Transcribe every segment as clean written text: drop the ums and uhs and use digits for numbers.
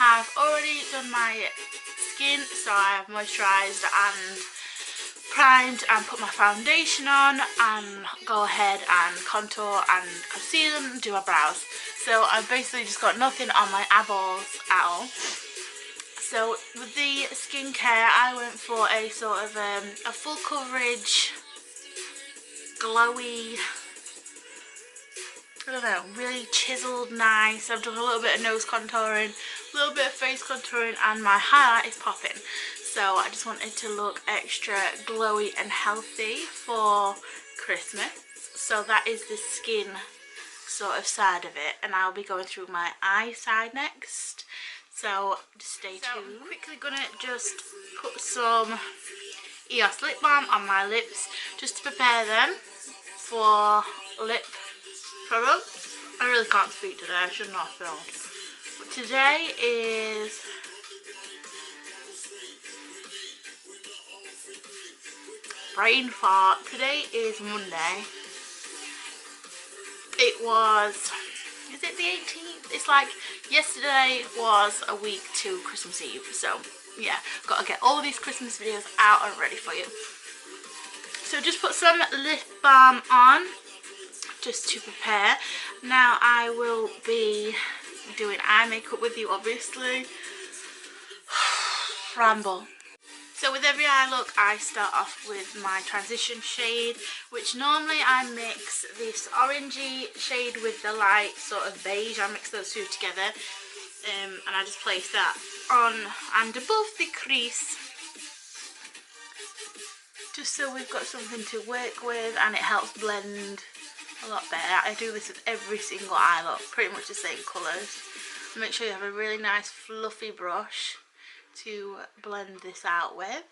have already done my skin, so I have moisturised and primed and put my foundation on and go ahead and contour and conceal and do my brows. So I've basically just got nothing on my eyeballs at all. So with the skincare, I went for a sort of a full coverage, glowy, I don't know, really chiseled, nice. I've done a little bit of nose contouring, a little bit of face contouring, and my highlight is popping. So I just wanted to look extra glowy and healthy for Christmas. So that is the skin sort of side of it, and I'll be going through my eye side next. So just stay tuned. So I'm quickly gonna just put some EOS lip balm on my lips just to prepare them for lip products. I really can't speak today, I should not have filmed. But today is brain fart. Today is Monday. It was, is it the 18th? It's like yesterday was a week to Christmas Eve. So yeah, got to get all these Christmas videos out and ready for you. So just put some lip balm on just to prepare. Now I will be doing eye makeup with you, obviously. Ramble. So with every eye look, I start off with my transition shade, which normally I mix this orangey shade with the light sort of beige. I mix those two together, and I just place that on and above the crease, just so we've got something to work with, and it helps blend a lot better. I do this with every single eye look, pretty much the same colours. Make sure you have a really nice fluffy brush to blend this out with.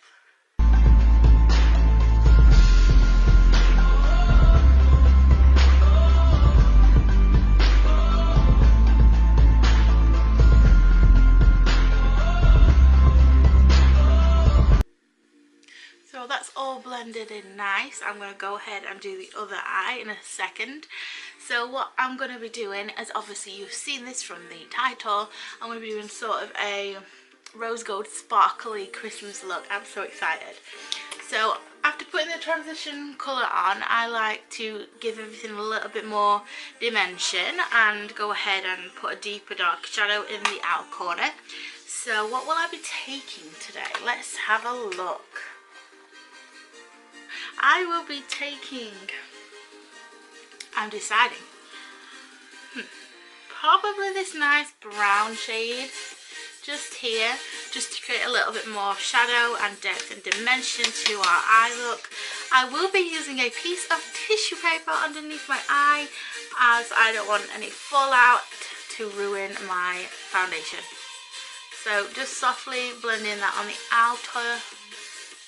So that's all blended in nice. I'm going to go ahead and do the other eye in a second. So what I'm going to be doing, as obviously you've seen this from the title, I'm going to be doing sort of a rose gold sparkly Christmas look. I'm so excited. So after putting the transition colour on, I like to give everything a little bit more dimension and go ahead and put a deeper dark shadow in the outer corner. So what will I be taking today? Let's have a look. I will be taking, I'm deciding, probably this nice brown shade just here, just to create a little bit more shadow and depth and dimension to our eye look. I will be using a piece of tissue paper underneath my eye, as I don't want any fallout to ruin my foundation. So just softly blending that on the outer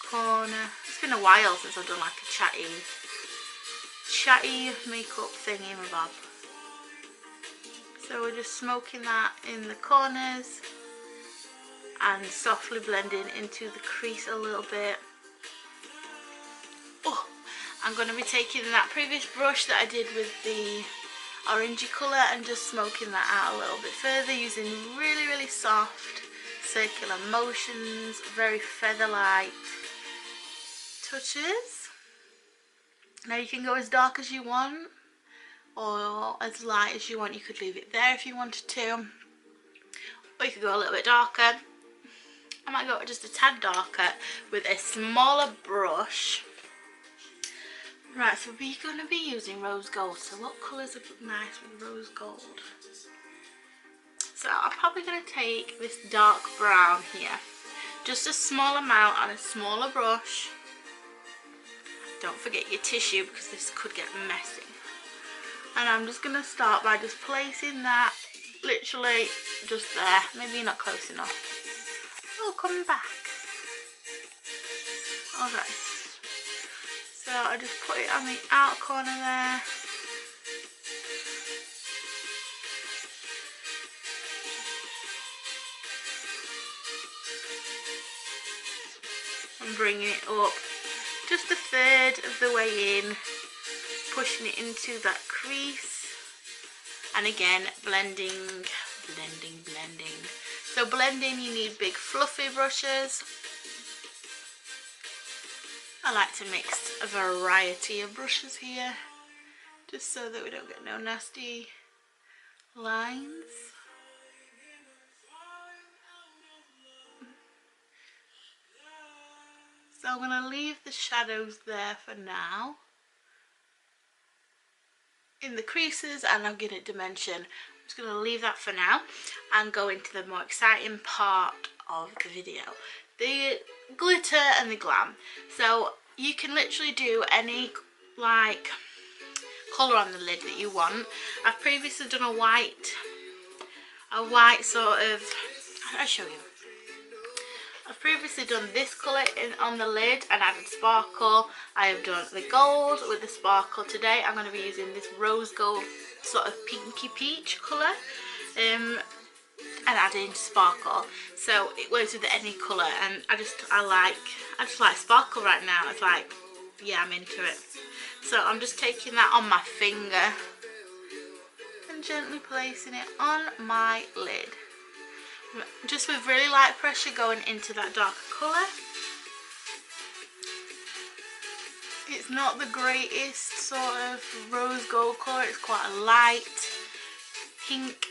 corner. It's been a while since I've done like a chatty makeup thingy my bob. So we're just smoking that in the corners and softly blending into the crease a little bit. Oh, I'm going to be taking that previous brush that I did with the orangey colour and just smoking that out a little bit further, using really soft circular motions, very feather-like touches. Now you can go as dark as you want or as light as you want. You could leave it there if you wanted to, or you could go a little bit darker. I might go just a tad darker with a smaller brush. Right, so we're going to be using rose gold. So what colours would look nice with rose gold? So I'm probably going to take this dark brown here. Just a small amount on a smaller brush. Don't forget your tissue because this could get messy. And I'm just going to start by just placing that literally just there. Maybe you're not close enough. Oh, coming back. Okay. So I just put it on the outer corner there. And bringing it up just a third of the way in, pushing it into that crease, and again blending So blending, you need big fluffy brushes. I like to mix a variety of brushes here, just so that we don't get no nasty lines. So I'm going to leave the shadows there for now, in the creases, and I'll give it dimension. I'm just going to leave that for now and go into the more exciting part of the video, the glitter and the glam. So you can literally do any like colour on the lid that you want. I've previously done a white sort of, I'll show you. I've previously done this colour on the lid and added sparkle. I have done the gold with the sparkle. Today I'm going to be using this rose gold sort of pinky peach colour and adding sparkle. So it works with any colour, and I just like sparkle right now. It's like, yeah, I'm into it. So I'm just taking that on my finger and gently placing it on my lid. Just with really light pressure going into that darker colour. It's not the greatest sort of rose gold colour, it's quite a light pink.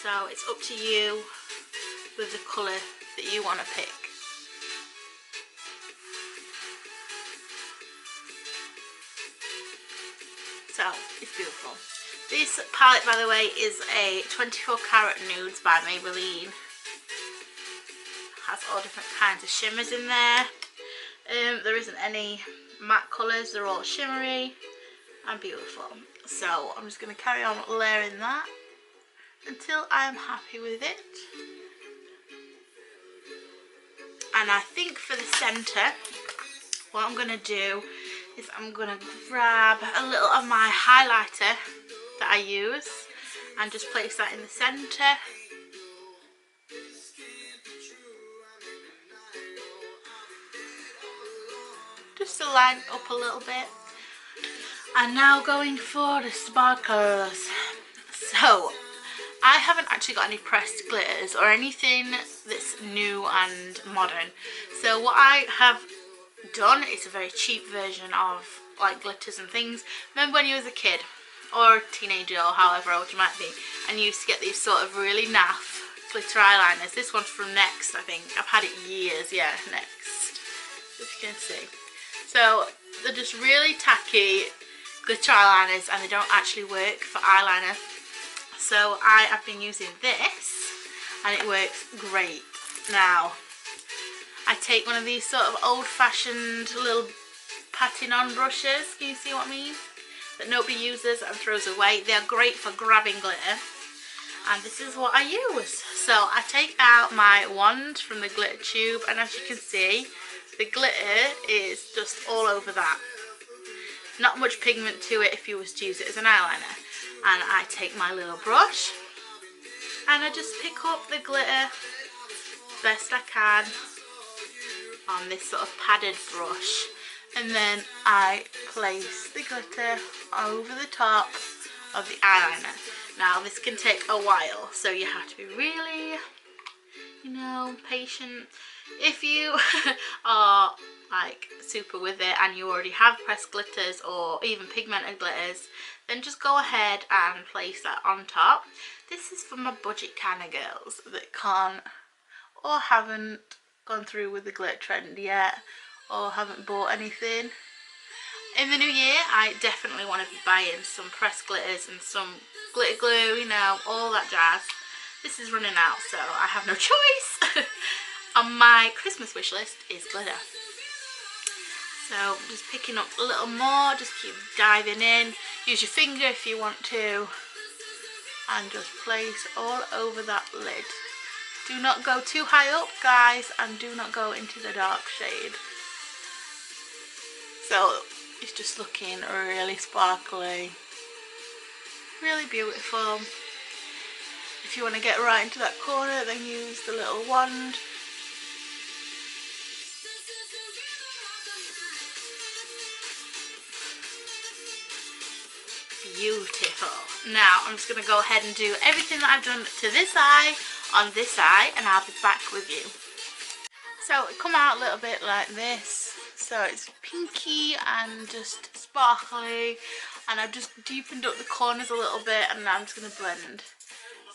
So it's up to you with the colour that you want to pick. So it's beautiful. This palette, by the way, is a 24 Karat Nudes by Maybelline. Has all different kinds of shimmers in there. There isn't any matte colours, they're all shimmery and beautiful. So I'm just going to carry on layering that until I am happy with it. And I think for the centre, what I'm going to do is I'm going to grab a little of my highlighter that I use and just place that in the centre. Just to line up a little bit. And now going for the sparkles. So I haven't actually got any pressed glitters or anything that's new and modern. So what I have done is a very cheap version of like glitters and things. Remember when you was a kid or a teenager or however old you might be, and you used to get these sort of really naff glitter eyeliners? This one's from Next, I think. I've had it years, yeah, Next, if you can see. So they're just really tacky glitter eyeliners and they don't actually work for eyeliner. So I have been using this and it works great. Now I take one of these sort of old-fashioned little patting on brushes, can you see what I mean, that nobody uses and throws away. They are great for grabbing glitter, and this is what I use. So I take out my wand from the glitter tube, and as you can see, the glitter is just all over that. Not much pigment to it if you was to use it as an eyeliner. And I take my little brush and I just pick up the glitter best I can on this sort of padded brush, and then I place the glitter over the top of the eyeliner. Now this can take a while, so you have to be really, you know, patient. If you are like super with it and you already have pressed glitters or even pigmented glitters, then just go ahead and place that on top. This is for my budget kind of girls that can't or haven't gone through with the glitter trend yet or haven't bought anything. In the new year I definitely want to be buying some pressed glitters and some glitter glue, you know, all that jazz. This is running out, so I have no choice. On my Christmas wish list is glitter. So just picking up a little more, just keep diving in. Use your finger if you want to, and just place all over that lid. Do not go too high up, guys, and do not go into the dark shade. So it's just looking really sparkly, really beautiful. If you want to get right into that corner, then use the little wand. Beautiful. Now I'm just going to go ahead and do everything that I've done to this eye on this side and I'll be back with you. So it come out a little bit like this. So it's pinky and just sparkly, and I've just deepened up the corners a little bit, and now I'm just going to blend.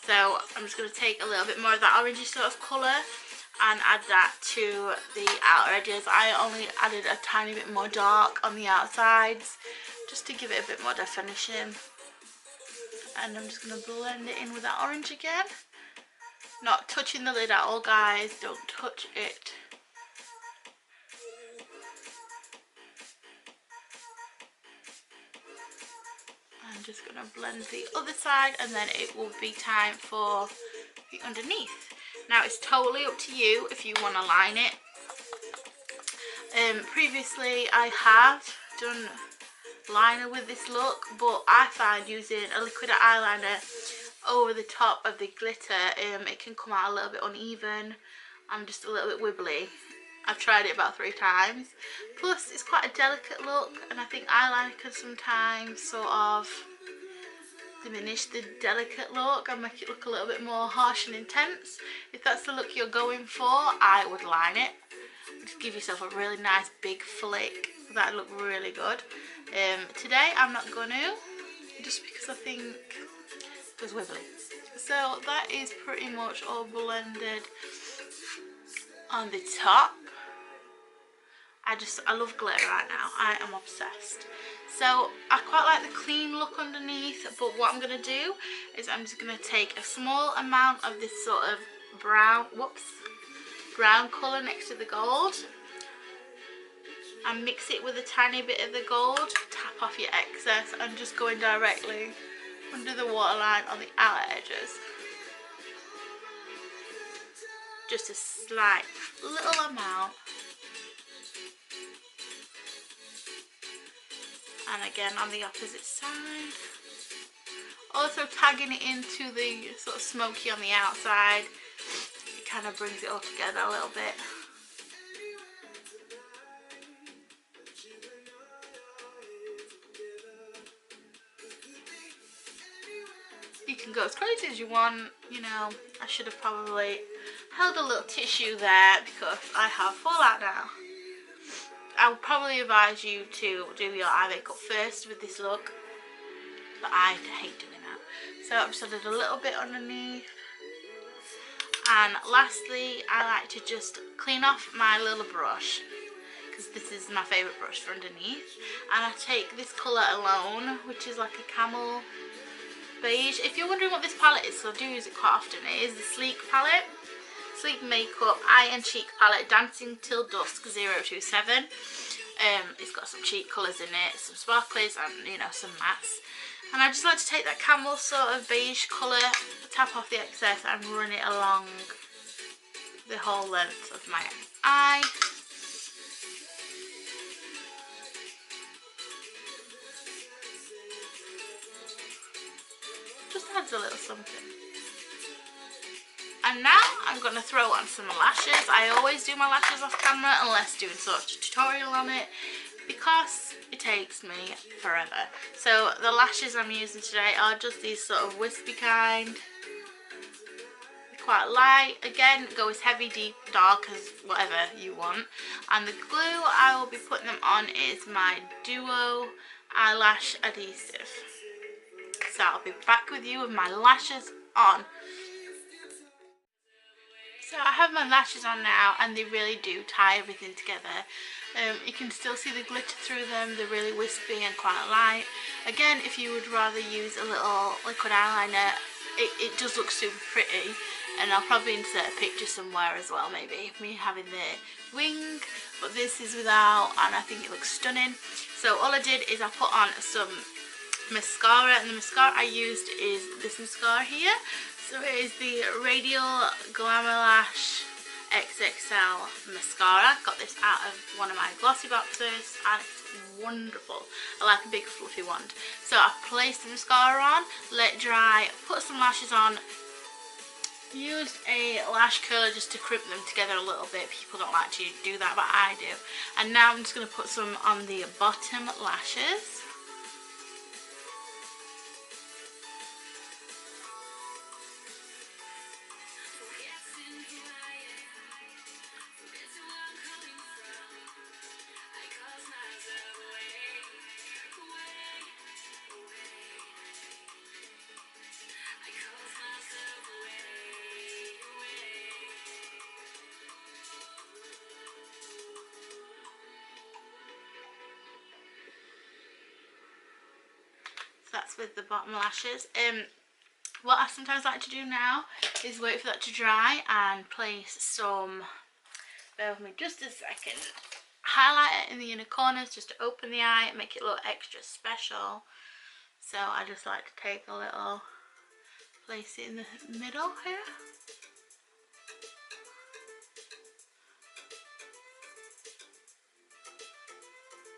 So I'm just going to take a little bit more of that orangey sort of colour and add that to the outer edges. I only added a tiny bit more dark on the outsides just to give it a bit more definition. And I'm just going to blend it in with that orange again. Not touching the lid at all, guys, don't touch it. I'm just going to blend the other side, and then it will be time for the underneath. Now it's totally up to you if you want to line it. Previously I have done liner with this look, but I find using a liquid eyeliner over the top of the glitter, it can come out a little bit uneven. I'm just a little bit wibbly. I've tried it about 3 times. Plus it's quite a delicate look, and I think eyeliner can sometimes sort of diminish the delicate look and make it look a little bit more harsh and intense. If that's the look you're going for, I would line it. Just give yourself a really nice big flick. That'd look really good. Today I'm not going to, just because I think it was wibbly. So that is pretty much all blended on the top. I love glitter right now. I am obsessed. So I quite like the clean look underneath, but what I'm going to do is I'm just going to take a small amount of this sort of brown colour next to the gold and mix it with a tiny bit of the gold. Tap off your excess and just going directly under the waterline on the outer edges. Just a slight little amount. And again on the opposite side. Also tagging it into the sort of smoky on the outside. It kind of brings it all together a little bit. You can go as crazy as you want, you know. I should have probably held a little tissue there because I have fallout now. I would probably advise you to do your eye makeup first with this look, but I hate doing that. So I've just added a little bit underneath. And lastly, I like to just clean off my little brush, because this is my favourite brush for underneath. And I take this colour alone, which is like a camel beige. If you're wondering what this palette is, so I do use it quite often, it is the Sleek palette. Sleek Makeup Eye and Cheek Palette Dancing Till Dusk 027. It's got some cheek colours in it, some sparklies and, you know, some mattes. And I just like to take that camel sort of beige colour, tap off the excess and run it along the whole length of my eye. Just adds a little something. And now I'm going to throw on some lashes. I always do my lashes off camera unless doing sort of a tutorial on it, because it takes me forever. So the lashes I'm using today are just these sort of wispy kind. They're quite light. Again, go as heavy, deep, dark as whatever you want. And the glue I will be putting them on is my Duo eyelash adhesive. So I'll be back with you with my lashes on. So I have my lashes on now, and they really do tie everything together. You can still see the glitter through them. They're really wispy and quite light. Again, if you would rather use a little liquid eyeliner, it does look super pretty. And I'll probably insert a picture somewhere as well, maybe, me having the wing. But this is without, and I think it looks stunning. So all I did is I put on some mascara, and the mascara I used is this mascara here. So it is the Radial Glamour Lash XXL mascara. Got this out of one of my glossy boxes and it's wonderful. I like a big fluffy wand. So I placed the mascara on, let it dry, put some lashes on, used a lash curler just to crimp them together a little bit. People don't like to do that, but I do. And now I'm just going to put some on the bottom lashes. with the bottom lashes. What I sometimes like to do now is wait for that to dry and place some, bear with me just a second, highlighter in the inner corners just to open the eye and make it look extra special. So I just like to take a little, place it in the middle here.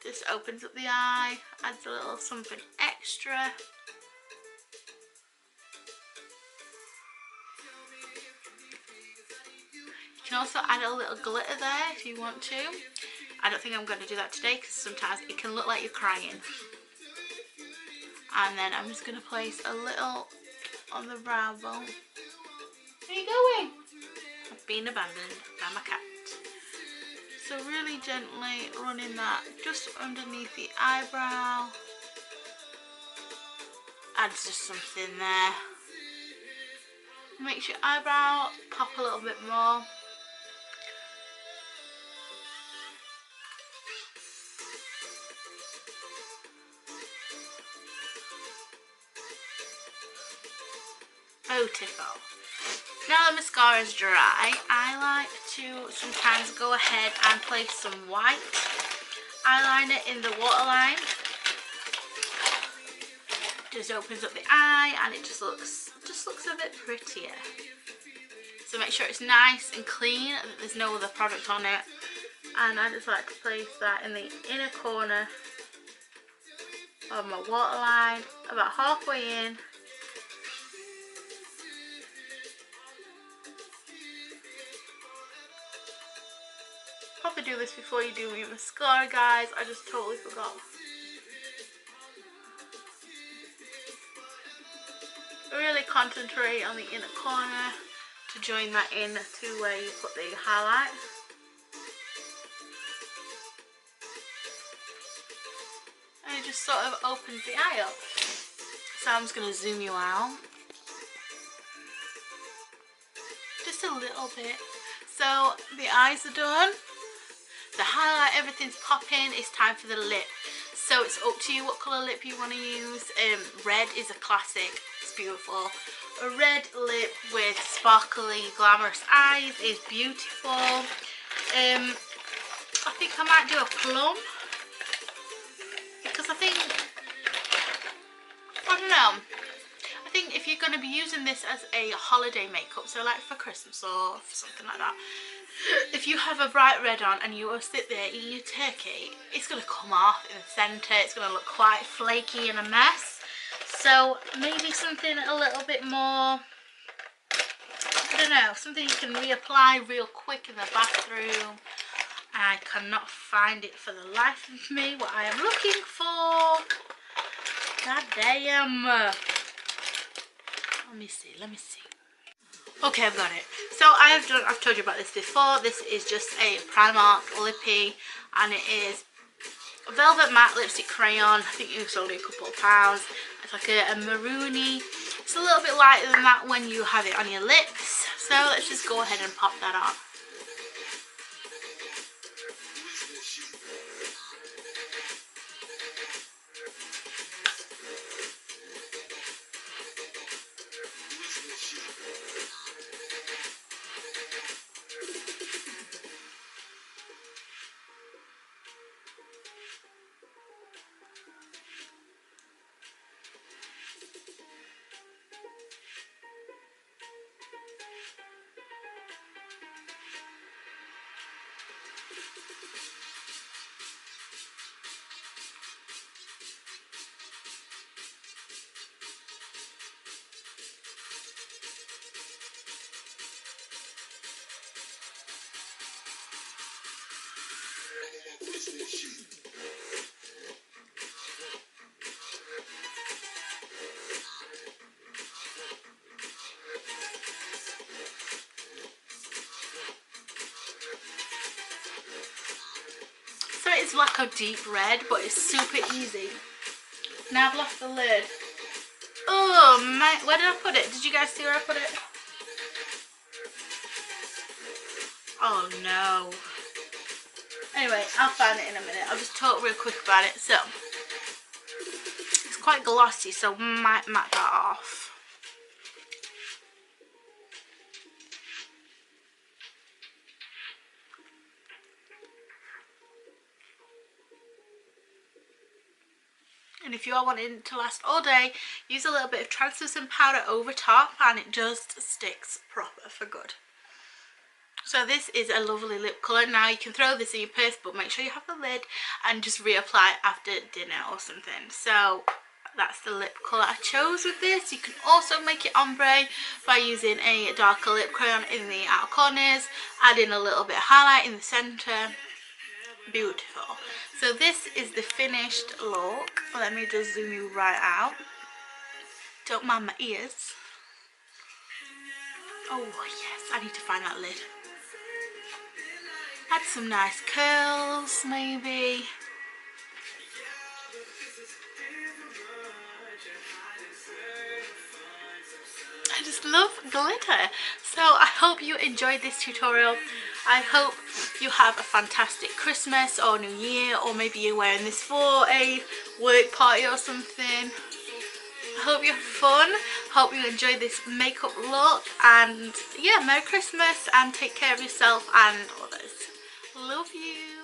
Just opens up the eye, adds a little something extra. You can also add a little glitter there if you want to. I don't think I'm going to do that today because sometimes it can look like you're crying. And then I'm just going to place a little on the brow bone. Where are you going? I've been abandoned by my cat. So really gently running that just underneath the eyebrow. Adds just something there. Makes your eyebrow pop a little bit more. Beautiful. Now the mascara is dry, I like to sometimes go ahead and place some white eyeliner in the waterline. Just opens up the eye and it just looks a bit prettier. So make sure it's nice and clean, that there's no other product on it. And I just like to place that in the inner corner of my waterline, about halfway in. Probably do this before you do your mascara, guys. I just totally forgot. Really concentrate on the inner corner to join that in to where you put the highlight. And it just sort of opens the eye up. So I'm just going to zoom you out. Just a little bit. So the eyes are done. The highlight, everything's popping. It's time for the lip. So it's up to you what colour lip you want to use. Red is a classic. It's beautiful. A red lip with sparkly, glamorous eyes is beautiful. I think I might do a plum. Because I don't know. I think if you're going to be using this as a holiday makeup, so like for Christmas or for something like that, if you have a bright red on and you will sit there eating your turkey, it's going to come off in the centre. It's going to look quite flaky and a mess. So maybe something a little bit more, I don't know, something you can reapply real quick in the bathroom. I cannot find it for the life of me, what I am looking for. God damn. Let me see. Okay, I've got it. So I've told you about this before. This is just a Primark lippy, and it is a velvet matte lipstick crayon. I think it was only a couple of pounds. It's like a maroony. It's a little bit lighter than that when you have it on your lips. So let's just go ahead and pop that on. So it's like a deep red, but it's super easy. Now I've lost the lid. Oh man, where did I put it? Did you guys see where I put it? Oh no. Anyway, I'll find it in a minute. I'll just talk real quick about it. So, it's quite glossy, so might matte that off. And if you are wanting it to last all day, use a little bit of translucent powder over top and it just sticks proper for good. So this is a lovely lip colour. Now you can throw this in your purse, but make sure you have the lid and just reapply after dinner or something. So that's the lip colour I chose with this. You can also make it ombre by using a darker lip crayon in the outer corners, adding a little bit of highlight in the centre. Beautiful. So this is the finished look. Let me just zoom you right out. Don't mind my ears. Oh yes, I need to find that lid. Add some nice curls maybe. I just love glitter. So I hope you enjoyed this tutorial. I hope you have a fantastic Christmas or New Year, or maybe you're wearing this for a work party or something. I hope you have fun. Hope you enjoy this makeup look, and yeah, Merry Christmas and take care of yourself and others. Love you.